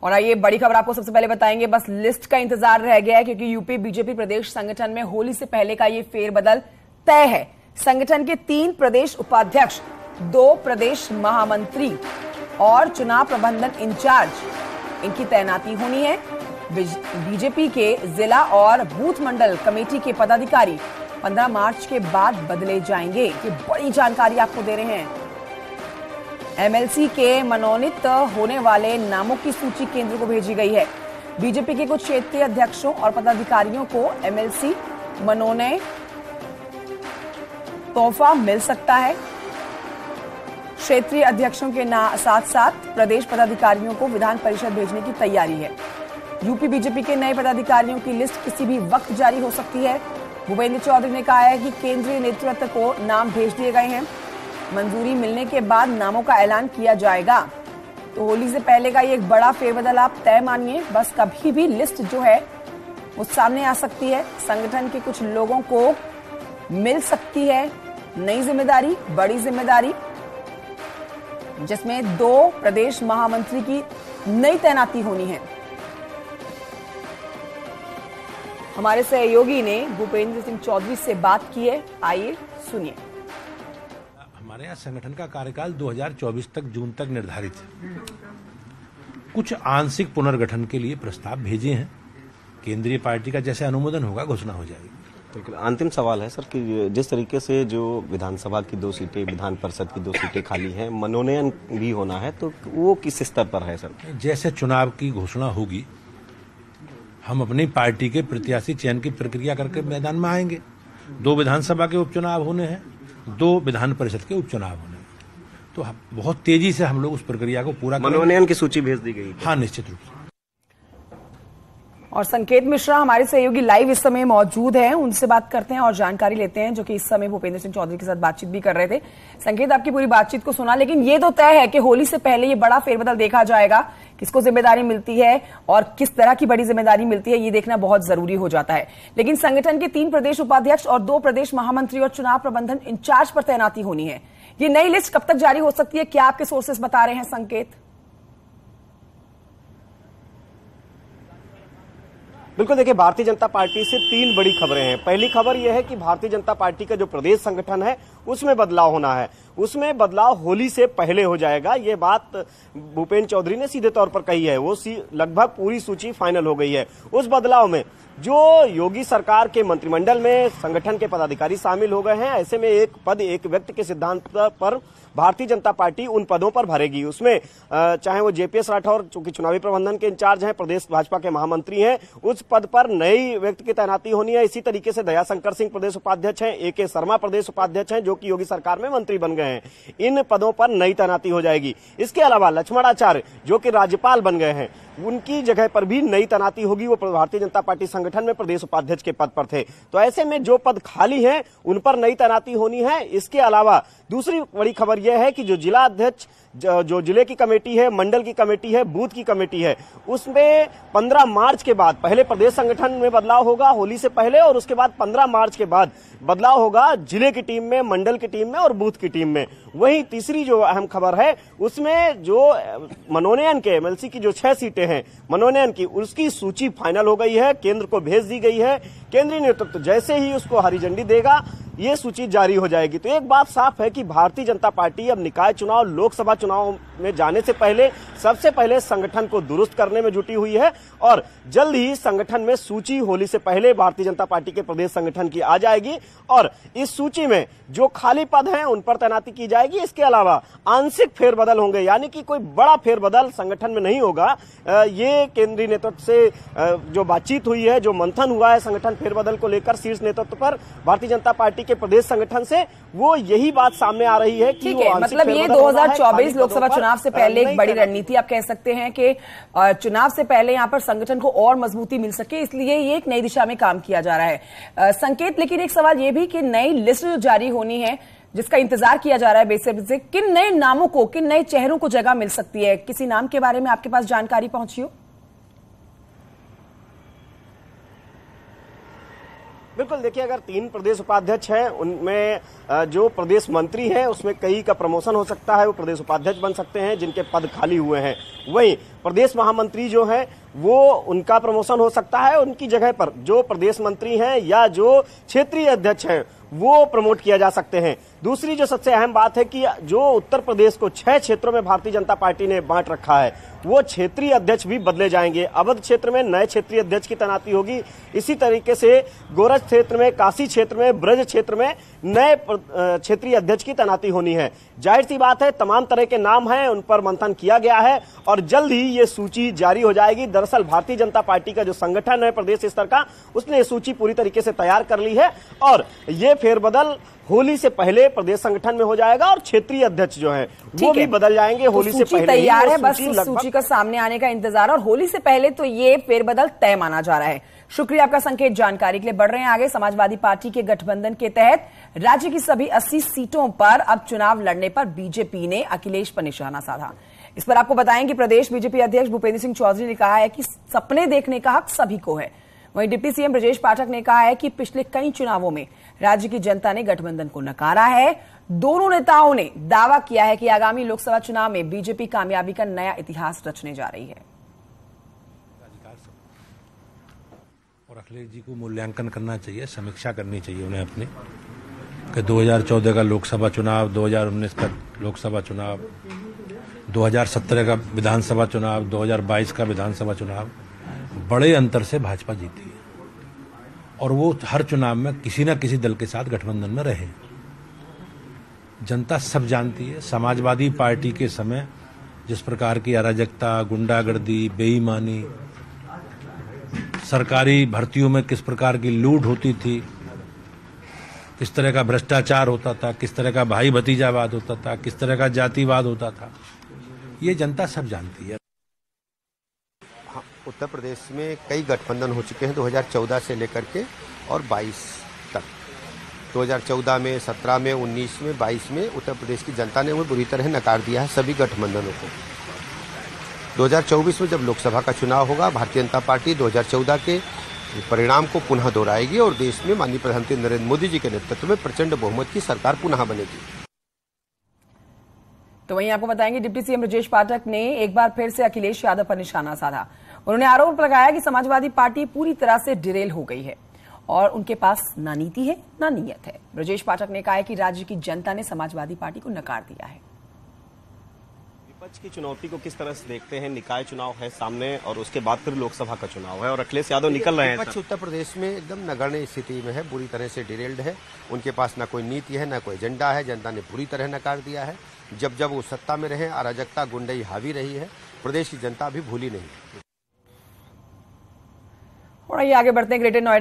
और आइए बड़ी खबर आपको सबसे पहले बताएंगे। बस लिस्ट का इंतजार रह गया है क्योंकि यूपी बीजेपी प्रदेश संगठन में होली से पहले का ये फेरबदल तय है। संगठन के 3 प्रदेश उपाध्यक्ष, 2 प्रदेश महामंत्री और चुनाव प्रबंधन इंचार्ज, इनकी तैनाती होनी है। बीजेपी के जिला और बूथ मंडल कमेटी के पदाधिकारी 15 मार्च के बाद बदले जाएंगे। ये बड़ी जानकारी आपको दे रहे हैं। एमएलसी के मनोनीत होने वाले नामों की सूची केंद्र को भेजी गई है। बीजेपी के कुछ क्षेत्रीय अध्यक्षों और पदाधिकारियों को एमएलसी मनोनयन तोहफा मिल सकता है। क्षेत्रीय अध्यक्षों के साथ साथ प्रदेश पदाधिकारियों को विधान परिषद भेजने की तैयारी है। यूपी बीजेपी के नए पदाधिकारियों की लिस्ट किसी भी वक्त जारी हो सकती है। भूपेंद्र चौधरी ने कहा है कि केंद्रीय नेतृत्व को नाम भेज दिए गए हैं। मंजूरी मिलने के बाद नामों का ऐलान किया जाएगा। तो होली से पहले का ये एक बड़ा फेरबदल आप तय मानिए। बस कभी भी लिस्ट जो है वो सामने आ सकती है। संगठन के कुछ लोगों को मिल सकती है नई जिम्मेदारी, बड़ी जिम्मेदारी, जिसमें 2 प्रदेश महामंत्री की नई तैनाती होनी है। हमारे सहयोगी ने भूपेंद्र सिंह चौधरी से बात की है, आइए सुनिए। हमारे यहाँ संगठन का कार्यकाल 2024 तक जून तक निर्धारित है। कुछ आंशिक पुनर्गठन के लिए प्रस्ताव भेजे हैं। केंद्रीय पार्टी का जैसे अनुमोदन होगा घोषणा हो जाएगी। बिल्कुल अंतिम सवाल है सर कि जिस तरीके से जो विधानसभा की 2 सीटें, विधान परिषद की 2 सीटें खाली हैं, मनोनयन भी होना है, तो वो किस स्तर पर है सर? जैसे चुनाव की घोषणा होगी हम अपनी पार्टी के प्रत्याशी चयन की प्रक्रिया करके मैदान में आएंगे। 2 विधानसभा के उपचुनाव होने हैं, 2 विधान परिषद के उपचुनाव होने हैं। तो बहुत तेजी से हम लोग उस प्रक्रिया को पूरा करेंगे। मनोनयन की सूची भेज दी गई? हाँ, निश्चित रूप से। और संकेत मिश्रा हमारे सहयोगी लाइव इस समय मौजूद हैं, उनसे बात करते हैं और जानकारी लेते हैं, जो कि इस समय भूपेंद्र सिंह चौधरी के साथ बातचीत भी कर रहे थे। संकेत, आपकी पूरी बातचीत को सुना, लेकिन ये तो तय है कि होली से पहले ये बड़ा फेरबदल देखा जाएगा। किसको जिम्मेदारी मिलती है और किस तरह की बड़ी जिम्मेदारी मिलती है, ये देखना बहुत जरूरी हो जाता है। लेकिन संगठन के 3 प्रदेश उपाध्यक्ष और 2 प्रदेश महामंत्री और चुनाव प्रबंधन इंचार्ज पर तैनाती होनी है। ये नई लिस्ट कब तक जारी हो सकती है, क्या आपके सोर्सेस बता रहे हैं संकेत? बिल्कुल, देखिए भारतीय जनता पार्टी से 3 बड़ी खबरें हैं। पहली खबर यह है कि भारतीय जनता पार्टी का जो प्रदेश संगठन है उसमें बदलाव होना है। उसमें बदलाव होली से पहले हो जाएगा। ये बात भूपेंद्र चौधरी ने सीधे तौर पर कही है। वो लगभग पूरी सूची फाइनल हो गई है। उस बदलाव में जो योगी सरकार के मंत्रिमंडल में संगठन के पदाधिकारी शामिल हो गए हैं, ऐसे में एक पद एक व्यक्ति के सिद्धांत पर भारतीय जनता पार्टी उन पदों पर भरेगी। उसमें चाहे वो जेपीएस राठौर, चूंकि चुनावी प्रबंधन के इंचार्ज हैं, प्रदेश भाजपा के महामंत्री हैं, उस पद पर नई व्यक्ति की तैनाती होनी है। इसी तरीके से दयाशंकर सिंह प्रदेश उपाध्यक्ष हैं, AK शर्मा प्रदेश उपाध्यक्ष हैं, जो कि योगी सरकार में मंत्री बन गए हैं। इन पदों पर नई तैनाती हो जाएगी। इसके अलावा लक्ष्मणाचार्य, जो कि राज्यपाल बन गए हैं, उनकी जगह पर भी नई तैनाती होगी। वो भारतीय जनता पार्टी संगठन में प्रदेश उपाध्यक्ष के पद पर थे। तो ऐसे में जो पद खाली हैं उन पर नई तैनाती होनी है। इसके अलावा दूसरी बड़ी खबर यह है कि जो जिला अध्यक्ष, जो जिले की कमेटी है, मंडल की कमेटी है, बूथ की कमेटी है, उसमें 15 मार्च के बाद पहले प्रदेश संगठन में बदलाव होगा होली से पहले, और उसके बाद 15 मार्च के बाद बदलाव होगा जिले की टीम में, मंडल की टीम में और बूथ की टीम में। वहीं तीसरी जो अहम खबर है उसमें जो मनोनयन के एमएलसी की जो 6 सीटें हैं मनोनयन की, उसकी सूची फाइनल हो गई है, केंद्र को भेज दी गई है। केंद्रीय नेतृत्व जैसे ही उसको हरी झंडी देगा ये सूची जारी हो जाएगी। तो एक बात साफ है कि भारतीय जनता पार्टी अब निकाय चुनाव, लोकसभा चुनाव में जाने से पहले सबसे पहले संगठन को दुरुस्त करने में जुटी हुई है, और जल्द ही संगठन में सूची होली से पहले भारतीय जनता पार्टी के प्रदेश संगठन की आ जाएगी, और इस सूची में जो खाली पद हैं उन पर तैनाती की जाएगी। इसके अलावा आंशिक फेरबदल होंगे, यानी कि कोई बड़ा फेरबदल संगठन में नहीं होगा। ये केंद्रीय नेतृत्व से जो बातचीत हुई है, जो मंथन हुआ है संगठन फेरबदल को लेकर शीर्ष नेतृत्व पर भारतीय जनता पार्टी के प्रदेश संगठन से, वो यही बात सामने आ रही है कि मतलब ये 2024 लोकसभा चुनाव से पहले एक बड़ी रणनीति आप कह सकते हैं कि चुनाव से पहले यहां पर संगठन को और मजबूती मिल सके, इसलिए ये एक नई दिशा में काम किया जा रहा है। संकेत, लेकिन एक सवाल ये भी कि नई लिस्ट जो जारी होनी है, जिसका इंतजार किया जा रहा है बेसब्री से, किन नए नामों को, किन नए चेहरों को जगह मिल सकती है? किसी नाम के बारे में आपके पास जानकारी पहुंची हो? बिल्कुल, देखिए, अगर 3 प्रदेश उपाध्यक्ष हैं, उनमें जो प्रदेश मंत्री हैं उसमें कई का प्रमोशन हो सकता है, वो प्रदेश उपाध्यक्ष बन सकते हैं जिनके पद खाली हुए हैं। वहीं प्रदेश महामंत्री जो हैं वो उनका प्रमोशन हो सकता है, उनकी जगह पर जो प्रदेश मंत्री हैं या जो क्षेत्रीय अध्यक्ष हैं वो प्रमोट किया जा सकते हैं। दूसरी जो सबसे अहम बात है कि जो उत्तर प्रदेश को 6 क्षेत्रों में भारतीय जनता पार्टी ने बांट रखा है, वो क्षेत्रीय अध्यक्ष भी बदले जाएंगे। अवध क्षेत्र में नए क्षेत्रीय अध्यक्ष की तैनाती होगी। इसी तरीके से गोरख क्षेत्र में, काशी क्षेत्र में, ब्रज क्षेत्र में नए क्षेत्रीय अध्यक्ष की तैनाती होनी है। जाहिर सी बात है, तमाम तरह के नाम हैं, उन पर मंथन किया गया है और जल्द ही ये सूची जारी हो जाएगी। दरअसल भारतीय जनता पार्टी का जो संगठन है प्रदेश स्तर का, उसने ये सूची पूरी तरीके से तैयार कर ली है और ये फेरबदल होली से पहले प्रदेश संगठन में हो जाएगा और क्षेत्रीय अध्यक्ष जो है वो भी बदल जाएंगे होली से पहले। तैयार है, बस सूची का सामने आने का इंतजार, और होली से पहले तो ये फेरबदल तय माना जा रहा है। शुक्रिया आपका संकेत, जानकारी के लिए। बढ़ रहे हैं आगे। समाजवादी पार्टी के गठबंधन के तहत राज्य की सभी 80 सीटों पर अब चुनाव लड़ने पर बीजेपी ने अखिलेश पर निशाना साधा। इस पर आपको बताएं कि प्रदेश बीजेपी अध्यक्ष भूपेंद्र सिंह चौधरी ने कहा है कि सपने देखने का हक सभी को है। वहीं डिप्टी सीएम ब्रजेश पाठक ने कहा है कि पिछले कई चुनावों में राज्य की जनता ने गठबंधन को नकारा है। दोनों नेताओं ने दावा किया है कि आगामी लोकसभा चुनाव में बीजेपी कामयाबी का नया इतिहास रचने जा रही है। और अखिलेश जी को मूल्यांकन करना चाहिए, समीक्षा करनी चाहिए उन्हें अपनी, कि 2014 का लोकसभा चुनाव, 2019 का लोकसभा चुनाव, 2017 का विधानसभा चुनाव, 2022 का विधानसभा चुनाव, बड़े अंतर से भाजपा जीती है और वो हर चुनाव में किसी न किसी दल के साथ गठबंधन में रहे। जनता सब जानती है, समाजवादी पार्टी के समय जिस प्रकार की अराजकता, गुंडागर्दी, बेईमानी, सरकारी भर्तियों में किस प्रकार की लूट होती थी, किस तरह का भ्रष्टाचार होता था, किस तरह का भाई भतीजावाद होता था, किस तरह का जातिवाद होता था, ये जनता सब जानती है। उत्तर प्रदेश में कई गठबंधन हो चुके हैं 2014 से लेकर के और 22 तक। 2014 में, 17 में, 19 में, 22 में उत्तर प्रदेश की जनता ने उन्हें बुरी तरह नकार दिया है सभी गठबंधनों को। 2024 में जब लोकसभा का चुनाव होगा, भारतीय जनता पार्टी 2014 के परिणाम को पुनः दोहराएगी और देश में माननीय प्रधानमंत्री नरेंद्र मोदी जी के नेतृत्व में प्रचंड बहुमत की सरकार पुनः बनेगी। तो वहीं आपको बताएंगे डिप्टी सीएम ब्रजेश पाठक ने एक बार फिर से अखिलेश यादव पर निशाना साधा। उन्होंने आरोप लगाया कि समाजवादी पार्टी पूरी तरह से डिरेल हो गई है और उनके पास ना नीति है ना नीयत है। ब्रजेश पाठक ने कहा है कि राज्य की जनता ने समाजवादी पार्टी को नकार दिया है। विपक्ष की चुनौती को किस तरह से देखते हैं? निकाय चुनाव है सामने और उसके बाद फिर लोकसभा का चुनाव है और अखिलेश यादव निकल रहे हैं। विपक्ष उत्तर प्रदेश में एकदम नगण्य स्थिति में है, बुरी तरह से डिरेल्ड है। उनके पास ना कोई नीति है, ना कोई एजेंडा है। जनता ने बुरी तरह नकार दिया है। जब जब वो सत्ता में रहे, अराजकता, गुंडई हावी रही है। प्रदेश की जनता अभी भूली नहीं। और आगे बढ़ते हैं ग्रेटर नोएडा